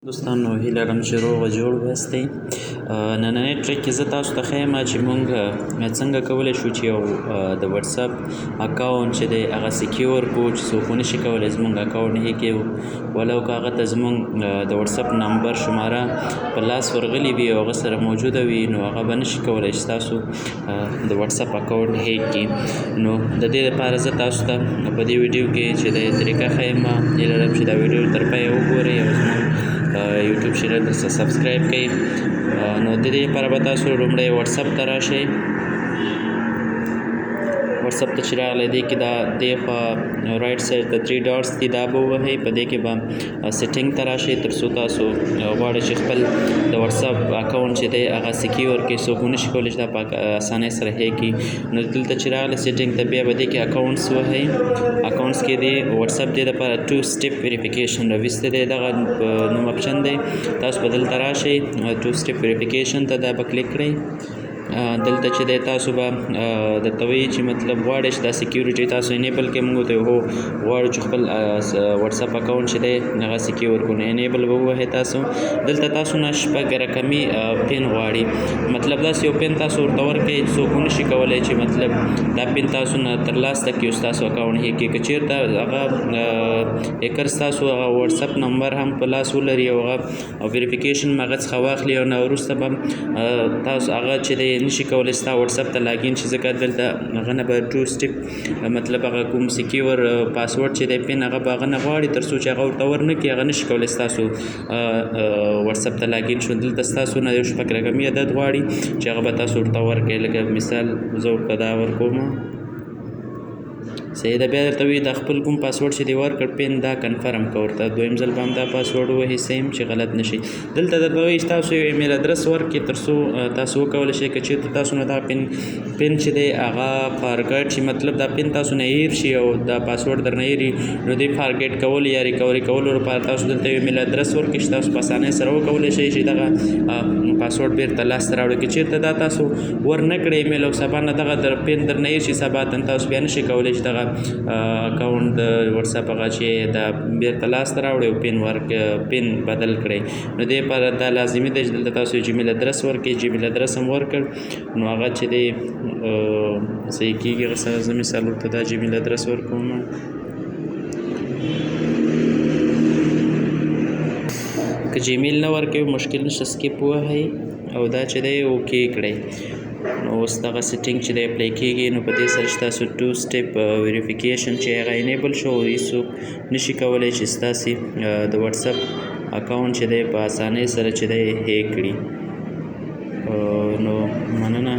دوستانو هیله لرم چې روغ جوړ وستئ. نننی ټریک کې زه تاسو ته ښیم چې موږ څنګه کولی شو چې یو د وټساپ اکاونټ چې دی هغه سیکیور کړو چې څوک ونه شي کولی زموږ اکاونټ هیک کړي، ولو که هغه ته زموږ د وټساپ نمبر شماره په لاس ورغلي وي او هغه سره موجوده وي نو هغه به نشي کولی چې تاسو د وټساپ اکاونټ هیک کړي. نو د دې لپاره زه تاسو ته په دې ویډیو کې چې د طریقه ښیم، هیله لرم چې دا ویډیو تر پایه وګورئ او زموږ یوټیوب چینل ته سبسکرایب کړئ. نو د دې لپاره به تاسو لومړی وټساپ ته راشئ. وټساپ ته چې راغلی دی کې دا دې خوا رایټ سایډ ته 3 ډاټس دي، دا به ووهئ. په دې کې به سیټینګ ته راشئ تر څو تاسو غواړئ چې خپل د وټساپ اکاونټ چې دی هغه سیکیور کړئ، څوک ونه شي کولی چې دا په اسانۍ سره هیک کړي. نو دلته چې راغلی سیټینګ ته بیا به دې کې اکاونټس ووهئ. اکاونټس کې دی وټساپ دې لپاره 2 سټیپ ویریفیکیشن راویستی دی، دغه نوم اپشن دی. تاسو به دلته راشئ 2 سټیپ ویریفیکیشن ته دا به کلیک کړئ. دلته چې دی تاسو به درته وایي چې مطلب غواړئ چې دا سیکیورټي تاسو انیبل کړئ. موږ ورته هو غواړو چې خپل وټساپ اکاونټ چې دی هغه سیکیور کړو، نو انیبل به ووهئ. تاسو دلته تاسو نه شپږ رقمي پین غواړي، مطلب داسې یو پین تاسو ورته ورکړئ څوک ونه شي کولی چې مطلب دا پین تاسو نه ترلاسه کړي او ستاسو اکاونټ هیک کړي. که چېرته هغه هیکر ستاسو هغه وټساپ نمبر هم په لاس ولري او هغه ویریفیکیشن هغه څخه واخلي او نه وروسته به تاسو هغه چې دی نشي کولی ستا وټساپ ته لاګین شي، ځکه دلته هغه نه به 2 سټیپ مطلب هغه کوم سیکیور پاسورډ چې دی پین هغه به هغه نه غواړي تر څو چې هغه ورته ورنکړي هغه نشي کولی ستاسو وټساپ ته لاګین شو. دلته ستاسو نه یو شپږ رقمي عدد غواړي چې هغه به تاسو ورته ورکړئ. لکه مثال زه ورته دا ورکوم، صحیح ده. بیا درته وایي دا خپل کوم پاسورډ چې دی ورکړ پین دا کنفرم کړه، ورته دویم ځل به هم دا پاسورډ ووهئ سیم چې غلط نشي. دلته درته وایي چې تاسو یو ایمیل ادرس ورکړئ تر څو تاسو وکولی شئ که چېرته تاسو نه دا پین چې دی هغه فارګټ شي، مطلب دا پین تاسو نه هیر شي او دا پاسورډ درنه هیري، نو دې فارګټ کول یا ریکوري کولو لپاره تاسو دلته یو ایمیل ادرس ورکړئ چې تاسو په اسانۍ سره وکولی شئ چې دغه پاسورډ بیرته لاسته راوړئ. که چېرته دا تاسو ورنه کړئ ایمیل او سبا نه دغه پین درنه هیر شي، سبا ته تاسو بیا نشئ کولی چې دغه اکاونټ د وټساپ هغه چې دا بیرته لاسته راوړئ او پین بدل کړئ. نو دې لپاره دا لازمي ده چې دلته تاسو یو جیمیل ادرس ورکړئ. جیمیل ادرس هم ورکړ نو هغه چې دی صحیح کېږي. هغه سره زه مثال ورته دا جیمیل ادرس ورکوم. که جیمیل نه ورکوي مشکل نشته، سکیپ ووهئ او دا چې دی اوکې کړئ. نو اوس دغه سیټینګ چې دی اپلای کېږي، نو په دې سره چې تاسو 2 سټیپ ویریفیکیشن چې هغه انیبل شو، هېڅوک نشي کولی چې ستاسې د وټساپ اکاونټ چې دی په اسانۍ سره چې دی هیک کړي. نو مننه.